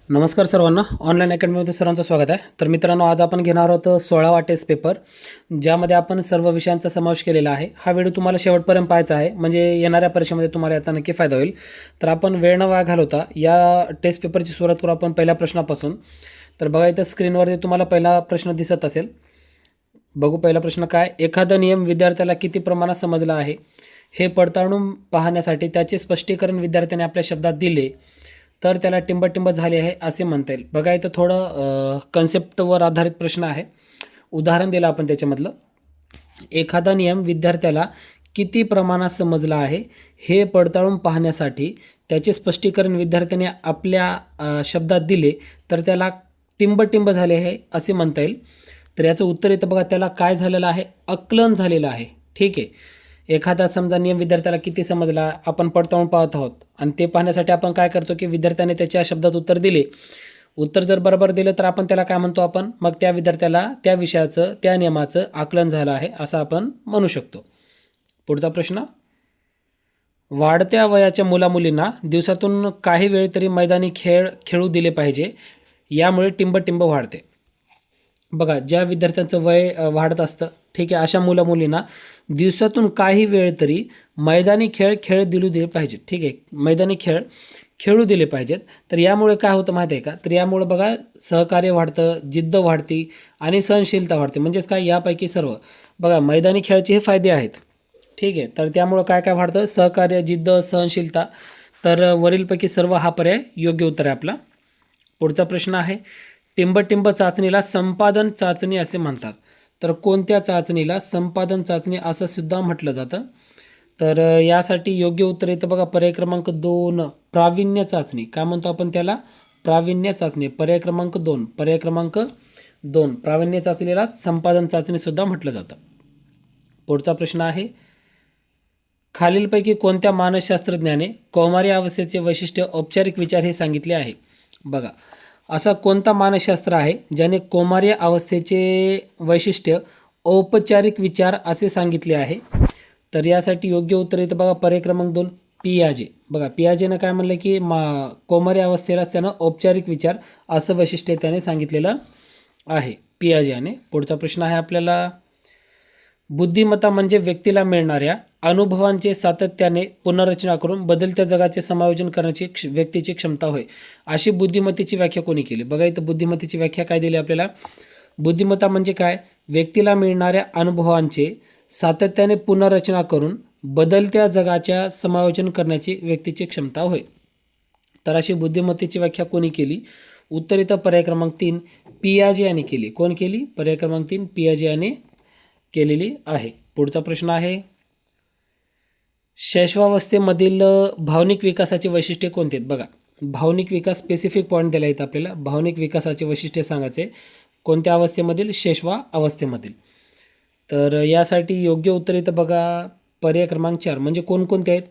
नमस्कार सर्वांना. ऑनलाईन अकॅडमीमध्ये सर्वांचं स्वागत आहे. तर मित्रांनो, आज आपण घेणार आहोत 16वा टेस्ट पेपर, ज्यामध्ये आपण सर्व विषयांचा समावेश केलेला आहे. हा व्हिडिओ तुम्हाला शेवटपर्यंत पाहायचा आहे, म्हणजे येणाऱ्या परीक्षेमध्ये तुम्हाला याचा नक्की फायदा होईल. तर आपण वेळ न वाया घालवता या टेस्ट पेपरची सुरुवात करू आपण पहिल्या प्रश्नापासून. तर बघा, इथं स्क्रीनवरती तुम्हाला पहिला प्रश्न दिसत असेल. बघू पहिला प्रश्न काय. एखादा नियम विद्यार्थ्याला किती प्रमाणात समजला आहे हे पडताळून पाहण्यासाठी त्याचे स्पष्टीकरण विद्यार्थ्याने आपल्या शब्दात दिले तर त्याला टिंबटिंब झाले आहे असे म्हणता येईल. बघा, इथं थोडं कन्सेप्टवर आधारित प्रश्न आहे. उदाहरण दिलं आपण त्याच्यामधलं. एखादा नियम विद्यार्थ्याला किती प्रमाणात समजला आहे हे पडताळून पाहण्यासाठी त्याचे स्पष्टीकरण विद्यार्थ्याने आपल्या शब्दात दिले तर त्याला टिंबटिंब झाले आहे असे म्हणता येईल. तर याचं उत्तर येतं बघा, त्याला काय झालेलं आहे, आकलन झालेलं आहे. ठीक आहे. एखादा समजा नियम विद्यार्थ्याला किती समजला आपण पडताळून पाहत आहोत, आणि ते पाहण्यासाठी आपण काय करतो की विद्यार्थ्याने त्याच्या शब्दात उत्तर दिले. उत्तर जर बरोबर दिलं तर आपण त्याला काय म्हणतो, आपण मग त्या विद्यार्थ्याला त्या विषयाचं त्या नियमाचं आकलन झालं आहे असं आपण म्हणू शकतो. पुढचा प्रश्न. वाढत्या वयाच्या मुलामुलींना दिवसातून काही वेळ तरी मैदानी खेळ खेळू दिले पाहिजे, यामुळे टिंबटिंब वाढते. बघा, ज्या विद्यार्थ्यांचं वय वाढत असतं, ठीक आहे, अशा मुलामुलींना दिवसातून काही वेळ तरी मैदानी खेळ दिले पाहिजेत. ठीक आहे, मैदानी खेळ खेळू दिले पाहिजेत. तर यामुळे काय होतं माहिती आहे का, तर यामुळे बघा सहकार्य वाढतं, जिद्द वाढती आणि सहनशीलता वाढते. म्हणजेच काय, यापैकी सर्व बघा मैदानी खेळाचे हे फायदे आहेत. ठीक आहे, तर त्यामुळं काय काय वाढतं, सहकार्य, जिद्द, सहनशीलता. तर वरीलपैकी सर्व हा पर्याय योग्य उत्तर आहे आपला. पुढचा प्रश्न आहे. टिंबटिंब चाचणीला संपादन चाचणी असे म्हणतात. तर कोणत्या चाचणीला संपादन चाचणी असं सुद्धा म्हटलं जातं? तर यासाठी योग्य उत्तर येतं बघा, पर्याय क्रमांक 2, प्रावीण्य चाचणी. काय म्हणतो आपण त्याला, प्रावीण्य चाचणी. पर्याय क्रमांक 2, प्रावीण्य चाचणीला संपादन चाचणी सुद्धा म्हटलं जातं. पुढचा प्रश्न आहे. खालीलपैकी कोणत्या मानसशास्त्रज्ञाने कौमार्य अवस्थेचे वैशिष्ट्य औपचारिक विचार हे सांगितले आहे? बघा, असा कोणता मानसशास्त्र आहे ज्याने कौमार्य अवस्थेचे वैशिष्ट्य औपचारिक विचार असे सांगितले आहे? तर यासाठी योग्य उत्तर येतं बघा, पर्याय क्रमांक 2, पियाजे. बघा, पियाजेनं काय म्हणलं की कौमार्य अवस्थेलाच त्यानं औपचारिक विचार असं वैशिष्ट्य त्याने सांगितलेलं आहे, पियाजे याने. पुढचा प्रश्न आहे आपल्याला. बुद्धिमत्ता म्हणजे व्यक्तीला मिळणाऱ्या अनुभवांचे सातत्याने पुनर्रचना करून बदलत्या जगाचे समायोजन करण्याची व्यक्तीची क्षमता होय, अशी बुद्धिमत्तेची व्याख्या कोणी केली? बघा, इथं बुद्धिमत्तेची व्याख्या काय दिली आपल्याला. बुद्धिमत्ता म्हणजे काय, व्यक्तीला मिळणाऱ्या अनुभवांचे सातत्याने पुनर्रचना करून बदलत्या जगाच्या समायोजन करण्याची व्यक्तीची क्षमता होय. तर अशी बुद्धिमत्तेची व्याख्या कोणी केली? उत्तर इथं पर्याय क्रमांक 3, पियाजे याने केली. कोण केली? पर्याय क्रमांक 3, पियाजे याने केलेली आहे. पुढचा प्रश्न आहे. शैशवावस्थेमधील भावनिक विकासाची वैशिष्ट्ये कोणती आहेत? बघा, भावनिक विकास स्पेसिफिक पॉईंट दिला येतं आपल्याला. भावनिक विकासाचे वैशिष्ट्ये सांगायचे कोणत्या अवस्थेमधील? शैशवा अवस्थेमधील. तर यासाठी योग्य उत्तर येतं बघा, पर्याय क्रमांक 4. म्हणजे कोणकोणते आहेत?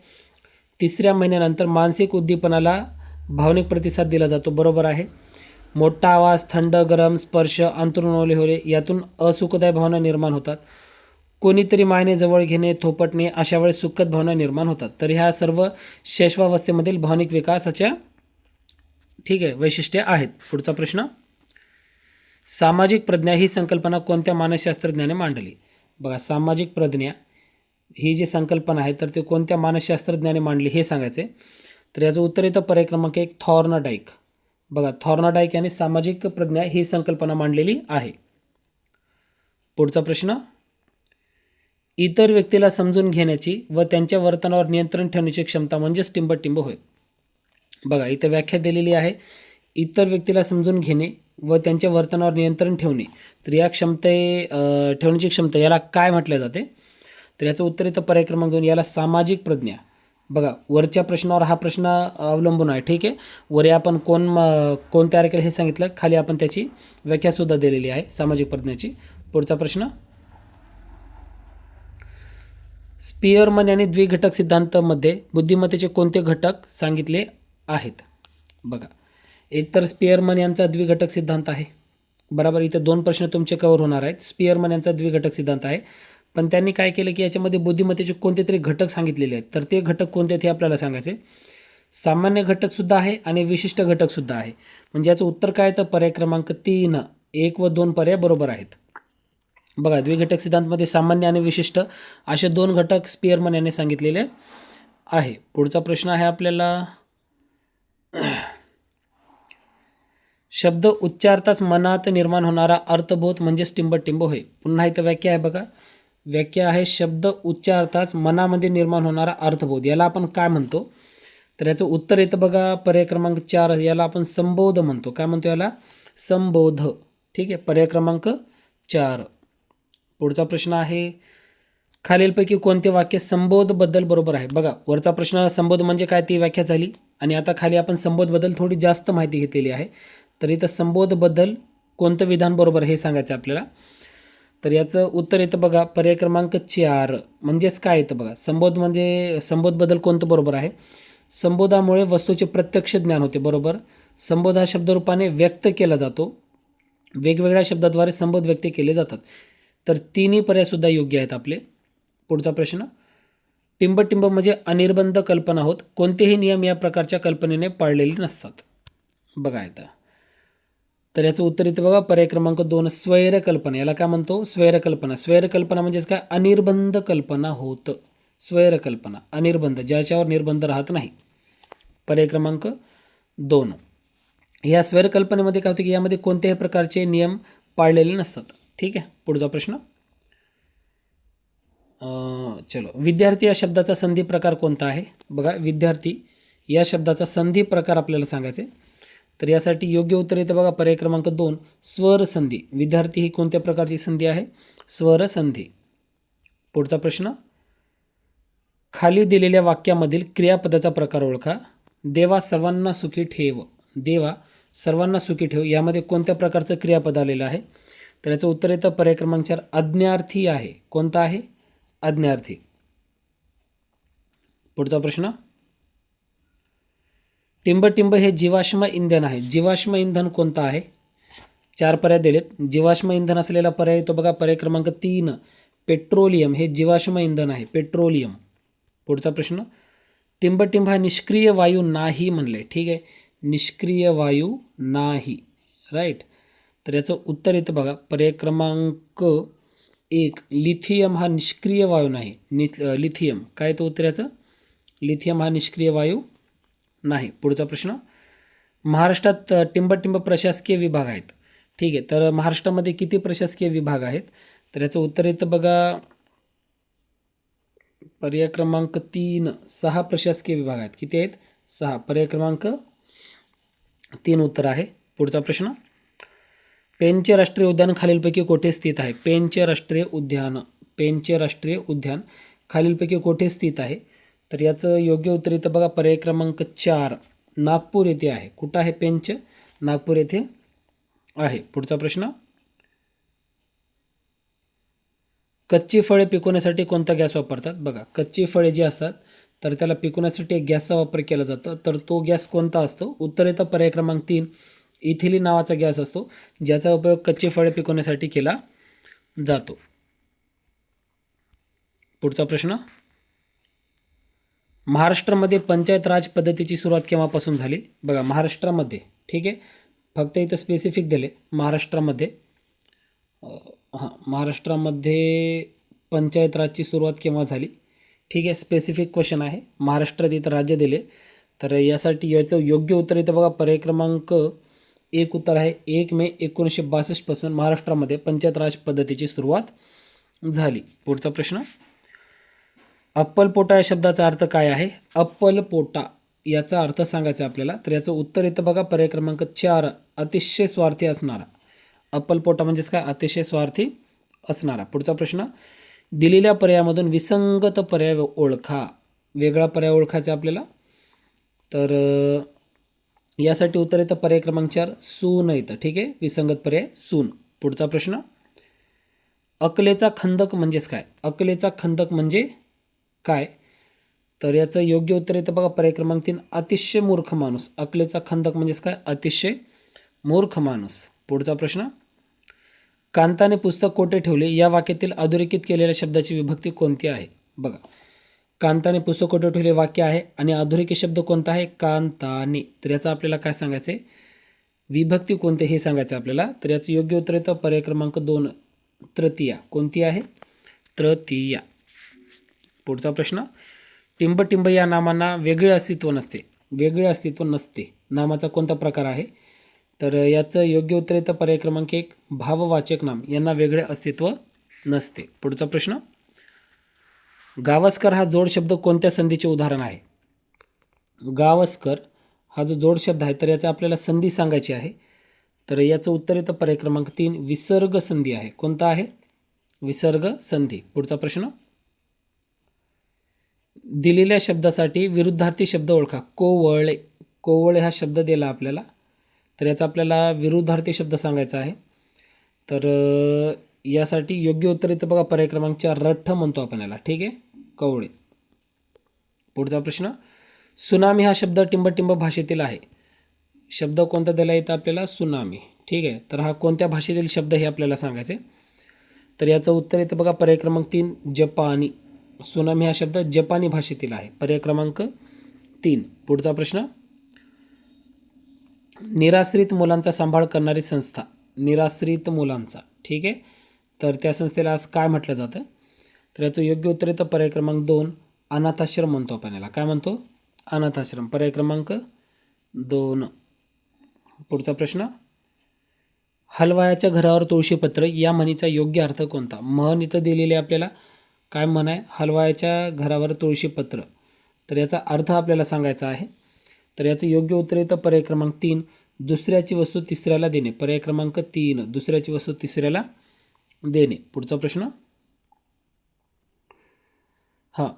3ऱ्या महिन्यानंतर मानसिक उद्दीपनाला भावनिक प्रतिसाद दिला जातो. बरोबर आहे. मोठा आवाज, थंड गरम स्पर्श, अंथरूण ओले होणे यातून असुखदायी भावना निर्माण होतात. कोणीतरी मायने जवळ घेणे, थोपटणे, अशा वेळेस सुखद भावना निर्माण होतात. तर ह्या सर्व शैशवावस्थेमधील भावनिक विकासाच्या ठीक आहे वैशिष्ट्ये आहेत. पुढचा प्रश्न. सामाजिक प्रज्ञा ही संकल्पना कोणत्या मानसशास्त्रज्ञाने मांडली? बघा, सामाजिक प्रज्ञा ही जी संकल्पना आहे तर ते कोणत्या मानसशास्त्रज्ञाने मांडली हे सांगायचे. तर याचं उत्तर येतं पर्याय क्रमांक 1, थॉर्नडाईक. बघा, थॉर्नडाईक यांनी सामाजिक प्रज्ञा ही संकल्पना मांडलेली आहे. पुढचा प्रश्न. इतर व्यक्तीला समजून घेण्याची व त्यांच्या वर्तनावर नियंत्रण ठेवण्याची क्षमता म्हणजेच टिंबटिंब होय. बघा, इथं व्याख्या दिलेली आहे, इतर व्यक्तीला समजून घेणे व त्यांच्या वर्तनावर नियंत्रण ठेवणे. तर या ठेवण्याची क्षमता याला काय म्हटलं जाते? तर याचं उत्तर येतं पर्याय क्रमांक 2, याला सामाजिक प्रज्ञा. बघा, वरच्या प्रश्नावर हा प्रश्न अवलंबून आहे. ठीक आहे, वर आपण कोण तयार केलं हे सांगितलं, खाली आपण त्याची व्याख्यासुद्धा दिलेली आहे सामाजिक प्रज्ञेची. पुढचा प्रश्न. स्पियरमन यांनी द्विघटक सिद्धांतामध्ये बुद्धिमत्तेचे कोणते घटक सांगितले आहेत? बघा, एकतर स्पियरमन यांचा द्विघटक सिद्धांत आहे. बरोबर, इथे 2 प्रश्न तुमचे कव्हर होणार आहेत. स्पियरमन यांचा द्विघटक सिद्धांत आहे, पण त्यांनी काय केलं की याच्यामध्ये बुद्धिमत्तेचे कोणते तरी घटक सांगितलेले आहेत. तर ते घटक कोणते ते आपल्याला सांगायचे. सामान्य घटकसुद्धा आहे आणि विशिष्ट घटकसुद्धा आहे. म्हणजे याचं उत्तर काय तर पर्याय क्रमांक 3, 1 व 2 पर्याय बरोबर आहेत. बघा, द्विघटक सिद्धांतमध्ये सामान्य आणि विशिष्ट असे 2 घटक स्पियरमन यांनी सांगितलेले आहे. पुढचा प्रश्न आहे आपल्याला, शब्द उच्चारताच मनात निर्माण होणारा अर्थबोध म्हणजेच टिंबटिंब होय. पुन्हा इथं व्याख्या आहे बघा, व्याख्या आहे शब्द उच्चारताच मनामध्ये निर्माण होणारा अर्थबोध. याला आपण काय म्हणतो? तर याचं उत्तर येतं बघा पर्याय क्रमांक 4, याला आपण संबोध म्हणतो. काय म्हणतो याला? संबोध. ठीक आहे, पर्याय क्रमांक 4. पुढचा प्रश्न आहे, खालीलपैकी कोणते वाक्य संबोधबद्दल बरोबर आहे? बघा, वरचा प्रश्न संबोध म्हणजे काय ती व्याख्या झाली आणि आता खाली आपण संबोधबद्दल थोडी जास्त माहिती घेतलेली आहे. तर इथं संबोधबद्दल कोणतं विधान बरोबर हे सांगायचं आपल्याला. तर याचं उत्तर येतं बघा पर्याय क्रमांक 4. म्हणजेच काय येतं बघा, संबोध म्हणजे संबोधबद्दल कोणतं बरोबर आहे? संबोधामुळे वस्तूचे प्रत्यक्ष ज्ञान होते. बरोबर. संबोध हा शब्दरूपाने व्यक्त केला जातो. वेगवेगळ्या शब्दाद्वारे संबोध व्यक्त केले जातात. तर तिन्ही पर्यायसुद्धा योग्य आहेत आपले. पुढचा प्रश्न, टिंबटिंब म्हणजे अनिर्बंध कल्पना होत. कोणतेही नियम या प्रकारच्या कल्पनेने पाळलेले नसतात. बघा आता, तर याचं उत्तर येतं बघा पर्याय क्रमांक 2, स्वैरकल्पना. याला काय म्हणतो? स्वैरकल्पना. स्वैरकल्पना म्हणजेच काय? अनिर्बंध कल्पना होत. स्वैरकल्पना अनिर्बंध, ज्याच्यावर निर्बंध राहत नाही. पर्याय क्रमांक 2. या स्वैरकल्पनेमध्ये काय होतं की यामध्ये कोणत्याही प्रकारचे नियम पाळलेले नसतात. ठीक आहे. पुढचा प्रश्न, चलो, विद्यार्थी या शब्दाचा संधी प्रकार कोणता आहे? बघा, विद्यार्थी या शब्दाचा संधी प्रकार आपल्याला सांगायचे. तर यासाठी योग्य उत्तर येतं बघा पर्याय क्रमांक 2, स्वर संधी. विद्यार्थी ही कोणत्या प्रकारची संधी आहे? स्वर संधी. पुढचा प्रश्न, खाली दिलेल्या वाक्यामधील क्रियापदाचा प्रकार ओळखा. देवा सर्वांना सुखी ठेव. देवा सर्वांना सुखी ठेव यामध्ये कोणत्या प्रकारचं क्रियापद आलेलं आहे? तर याचं उत्तर येतं पर्याय क्रमांक 4, आज्ञार्थी आहे. कोणता आहे? आज्ञार्थी. पुढचा प्रश्न, टिंबटिंब हे जीवाश्म इंधन आहे. जीवाश्म इंधन कोणतं आहे? 4 पर्याय दिलेत. जीवाश्म इंधन असलेला पर्याय तो बघा पर्याय क्रमांक 3, पेट्रोलियम हे जीवाश्म इंधन आहे. पेट्रोलियम. पुढचा प्रश्न, टिंबटिंब हा निष्क्रिय वायू नाही म्हणले. ठीक आहे, निष्क्रिय वायू नाही. राईट. तर याचं उत्तर येतं बघा पर्याय क्रमांक 1, लिथियम हा निष्क्रिय वायू नाही. लिथियम काय तो उत्तर याचं? लिथियम हा निष्क्रिय वायू नाही. पुढचा प्रश्न, महाराष्ट्रात टिंबटिंब प्रशासकीय विभाग आहेत. ठीक आहे, तर महाराष्ट्रामध्ये किती प्रशासकीय विभाग आहेत? तर याचं उत्तर येतं बघा पर्याय क्रमांक 3, 6 प्रशासकीय विभाग आहेत. किती आहेत? 6. पर्याय क्रमांक 3 उत्तर आहे. पुढचा प्रश्न, पेनचे राष्ट्रीय उद्यान खालीलपैकी कोठे स्थित आहे? पेनचे राष्ट्रीय उद्यान, पेनचे राष्ट्रीय उद्यान खालीलपैकी कोठे स्थित आहे? तर याचं योग्य उत्तर येतं बघा पर्याय क्रमांक 4, नागपूर येथे आहे. कुठं आहे पेनचे? नागपूर येथे आहे. पुढचा प्रश्न, कच्ची फळे पिकवण्यासाठी कोणता गॅस वापरतात? बघा, कच्ची फळे जी असतात तर त्याला पिकवण्यासाठी एक गॅसचा वापर केला जातो. तर तो गॅस कोणता असतो? उत्तर येतं पर्याय क्रमांक 3, इथिलीन नावाचा गॅस असतो, ज्याचा उपयोग कच्ची फळे पिकवण्यासाठी केला जातो. पुढचा प्रश्न, महाराष्ट्रामध्ये पंचायत राज पद्धतीची सुरुवात केव्हापासून झाली? बघा, महाराष्ट्रामध्ये. ठीक आहे, फक्त इथं स्पेसिफिक दिले महाराष्ट्रामध्ये. महाराष्ट्रामध्ये पंचायत राजची सुरुवात केव्हा झाली? ठीक आहे, स्पेसिफिक क्वेश्चन आहे. महाराष्ट्रात इथं राज्य दिले, तर यासाठी याचं योग्य उत्तर येतं बघा पर्याय क्रमांक 1 उत्तर आहे. 1 मे 1962 पासून महाराष्ट्रामध्ये पंचायत राज पद्धतीची सुरुवात झाली. पुढचा प्रश्न, अप्पलपोटा या शब्दाचा अर्थ काय आहे? अप्पलपोटा याचा अर्थ सांगायचा आपल्याला. तर याचं उत्तर येतं बघा पर्याय क्रमांक 4, अतिशय स्वार्थी असणारा. अप्पलपोटा म्हणजेच काय? अतिशय स्वार्थी असणारा. पुढचा प्रश्न, दिलेल्या पर्यायामधून विसंगत पर्याय ओळखा. वेगळा पर्याय ओळखायचा आपल्याला. तर यासाठी उत्तर येतं पर्याय क्रमांक 4, सून येतं. ठीक आहे, विसंगत पर्याय सून. पुढचा प्रश्न, अकलेचा खंदक म्हणजेच काय? अकलेचा खंदक म्हणजे काय? तर याचं योग्य उत्तर येतं बघा पर्याय क्रमांक 3, अतिशय मूर्ख माणूस. अकलेचा खंदक म्हणजेच काय? अतिशय मूर्ख माणूस. पुढचा प्रश्न, कांताने पुस्तक कोठे ठेवले या वाक्यातील अधोरेखित केलेल्या शब्दाची विभक्ती कोणती आहे? बघा, कांताने पुस्तक कुठे ठेवले वाक्य आहे आणि अधोरेखित शब्द कोणता आहे? कांताने. तर याचं आपल्याला काय सांगायचं आहे? विभक्ती कोणते हे सांगायचं आपल्याला. तर याचं योग्य उत्तर येतं पर्याय क्रमांक 2 तृतीया. कोणती आहे? तृतीया. पुढचा प्रश्न, टिंबटिंब या नामांना वेगळे अस्तित्व नसते. वेगळे अस्तित्व नसते नामाचा कोणता प्रकार आहे? तर याचं योग्य उत्तर येतं पर्याय क्रमांक 1 भाववाचक नाम. यांना वेगळे अस्तित्व नसते. पुढचा प्रश्न, गावस्कर हा जोड शब्द कोणत्या संधीचे उदाहरण आहे? गावस्कर हा जो जोड शब्द आहे तर याचा आपल्याला संधी सांगायची आहे. तर याचं उत्तर येतं पर्याय क्रमांक 3 विसर्ग संधी आहे. कोणता आहे? विसर्ग संधी. पुढचा प्रश्न, दिलेल्या शब्दासाठी विरुद्धार्थी शब्द ओळखा. कोवळे. कोवळे हा शब्द दिला आपल्याला, तर याचा आपल्याला विरुद्धार्थी शब्द सांगायचा आहे. तर यासाठी योग्य उत्तर येतं बघा पर्याय क्रमांक 4 रठ्ठ म्हणतो आपण याला. ठीक आहे, कवळे. पुढचा प्रश्न, सुनामी हा शब्द टिंबटिंब भाषेतील आहे. शब्द कोणता दिला येतं आपल्याला? सुनामी. ठीक आहे, तर हा कोणत्या भाषेतील शब्द हे आपल्याला सांगायचे. तर याचं उत्तर येतं बघा पर्याय क्रमांक 3 जपानी. सुनामी हा शब्द जपानी भाषेतील आहे. पर्याय क्रमांक 3. पुढचा प्रश्न, निराश्रित मुलांचा सांभाळ करणारी संस्था. निराश्रित मुलांचा. ठीक आहे, तर त्या संस्थेला आज काय म्हटलं जातं? तर याचं योग्य उत्तर येतं पर्याय क्रमांक 2 अनाथाश्रम म्हणतो आपण याला. काय म्हणतो? अनाथाश्रम. पर्याय क्रमांक 2. पुढचा प्रश्न, हलवायाच्या घरावर तुळशीपत्र या म्हणीचा योग्य अर्थ कोणता? म्हण इथं दिलेली आपल्याला. काय म्हण आहे? हलवायाच्या घरावर तुळशीपत्र. तर याचा अर्थ आपल्याला सांगायचा आहे. तर याचं योग्य उत्तर येतं पर्याय क्रमांक 3 दुसऱ्याची वस्तू तिसऱ्याला देणे. पर्याय क्रमांक 3 दुसऱ्याची वस्तू तिसऱ्याला देणे. पुढचा प्रश्न,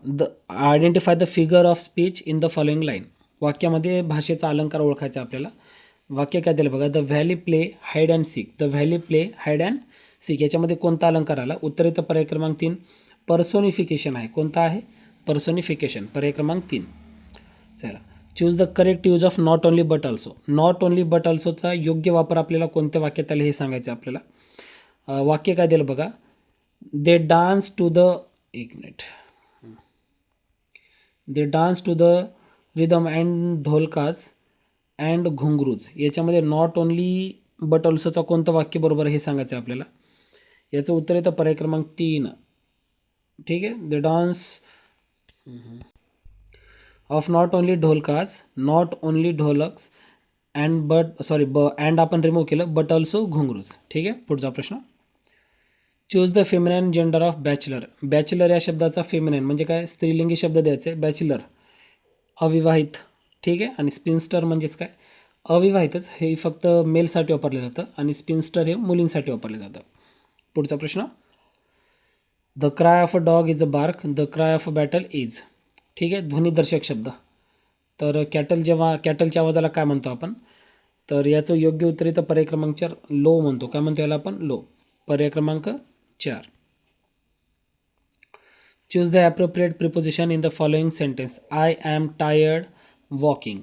the identify the figure of speech in the following line. वाक्यामध्ये भाषेचा अलंकार ओळखायचा आपल्याला. वाक्य काय दिलं बघा, the valley play hide and sick. The valley play hide and sick याच्यामध्ये कोणता अलंकार आला? उत्तर येतं पर्याय क्रमांक 3 पर्सोनिफिकेशन आहे. कोणता आहे? पर्सोनिफिकेशन. पर्याय क्रमांक 3. चला, choose the correct use of not only but also. Not only but ऑल्सोचा योग्य वापर आपल्याला कोणत्या वाक्यात आले हे सांगायचं आपल्याला. वाक्य काय दिलं बघा, दे डान्स टू द एक minute they dance to the rhythm and dholaks and ghungroos. याच्यामध्ये नॉट ओनली बट ऑल्सोचा कोणतं वाक्य बरोबर हे सांगायचं आहे आपल्याला. याचं उत्तर येतं पर्याय क्रमांक 3. ठीक आहे, the dance of not only dholaks, not only dholaks and and आपण रिमूव्ह केलं, बट ऑल्सो घुंगरूज. ठीक आहे, पुढचा प्रश्न, choose the feminine gender of bachelor. Bachelor या शब्दाचा फेमिनाईन म्हणजे काय? स्त्रीलिंगी शब्द द्यायचे. बॅचलर अविवाहित. ठीक आहे, आणि स्पिन्स्टर म्हणजेच काय? अविवाहितच. हे फक्त मेलसाठी वापरलं जातं आणि स्पिन्स्टर हे मुलींसाठी वापरलं जातं. पुढचा प्रश्न, the cry of a dog is a bark, the cry of a battle is. ठीक आहे, ध्वनिदर्शक शब्द. तर कॅटलच्या आवाजाला काय म्हणतो आपण? तर याचं योग्य उत्तर येतं पर्याय क्रमांक 4 लो म्हणतो. काय म्हणतो याला आपण? लो. पर्याय क्रमांक 4. Choose the appropriate preposition in the following sentence. I am tired walking.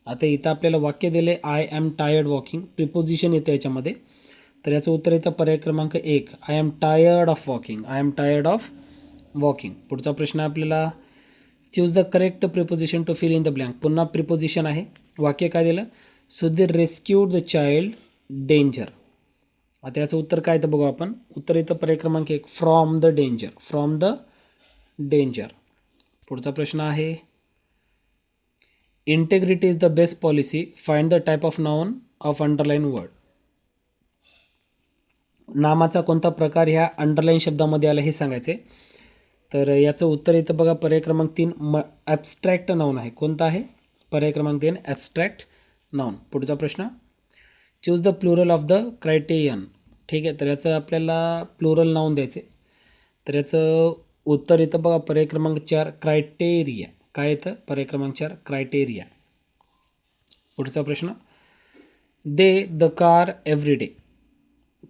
आता इथं आपल्याला वाक्य दिले I am tired walking, preposition येतं याच्यामध्ये. तर याचं उत्तर येतं पर्याय क्रमांक 1 I am tired of walking. I am tired of walking. पुढचा प्रश्न आपल्याला, choose the correct preposition to fill in the blank. पुन्हा प्रिपोजिशन आहे. वाक्य काय दिलं? Sudhir rescued the child danger. आता याचं उत्तर काय येतं बघू आपण. उत्तर येतं पर्याय क्रमांक 1 from the danger. From the danger. पुढचा प्रश्न आहे, integrity is the best policy, find the type of noun of underline word. नामाचा कोणता प्रकार ह्या अंडरलाईन शब्दामध्ये आला हे सांगायचे. तर याचं उत्तर येतं बघा पर्याय क्रमांक 3 ॲब्स्ट्रॅक्ट नाउन आहे. कोणता आहे? पर्याय क्रमांक 3 ॲब्स्ट्रॅक्ट नाउन. पुढचा प्रश्न, choose the plural of the criterion. ठीक आहे, तर याचं आपल्याला प्लुरल नाउन द्यायचे. तर याचं उत्तर येतं बघा पर्याय क्रमांक 4 क्रायटेरिया. काय येतं? पर्याय क्रमांक 4 क्रायटेरिया. पुढचा प्रश्न, दे द कार एव्हरी डे.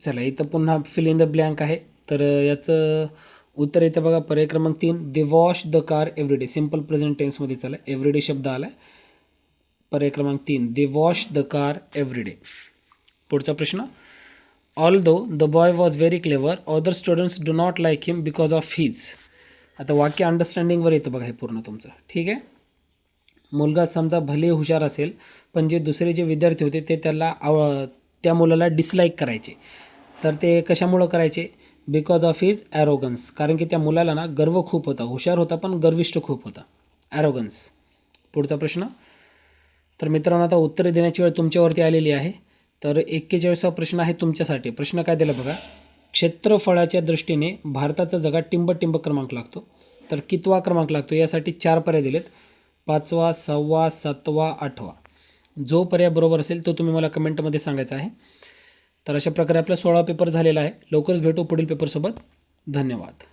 चला, इथं पुन्हा फिल इन द ब्लँक आहे. तर याचं उत्तर येतं बघा पर्याय क्रमांक 3 they wash the car every day. Simple present टेन्समध्ये चाललं. एव्हरी डे शब्द आला आहे. पर्याय क्रमांक 3 they wash the car every day. पुढचा प्रश्न, although the boy was very clever, other students do not like him because of his. आता वाक्य अंडरस्टँडिंगवर येतं बघा हे पूर्ण तुमचं. ठीक आहे. मुलगा समजा भले हुशार असेल, पण जे दुसरे जे विद्यार्थी होते ते त्या मुलाला डिसलाईक करायचे. तर ते कशामुळं करायचे? Because of his arrogance. कारण की त्या मुलाला ना गर्व खूप होता. हुशार होता पण गर्विष्ठ खूप होता. ॲरोगन्स. पुढचा प्रश्न. तर मित्रांनो आता उत्तरे देण्याची वेळ तुमच्यावरती आलेली आहे. तर 41वा प्रश्न आहे तुमच्यासाठी. प्रश्न काय दिला बघा. क्षेत्रफळाच्या दृष्टीने भारताचा जगात टिंबटिंब क्रमांक लागतो. तर कितवा क्रमांक लागतो यासाठी 4 पर्याय दिलेत. 5वा, 6वा, 7वा, 8वा. जो पर्याय बरोबर असेल तो तुम्ही मला कमेंटमध्ये सांगायचा आहे. तर अशा प्रकारे आपला 16 पेपर झालेला आहे. लवकरच भेटू पुढील पेपरसोबत. धन्यवाद.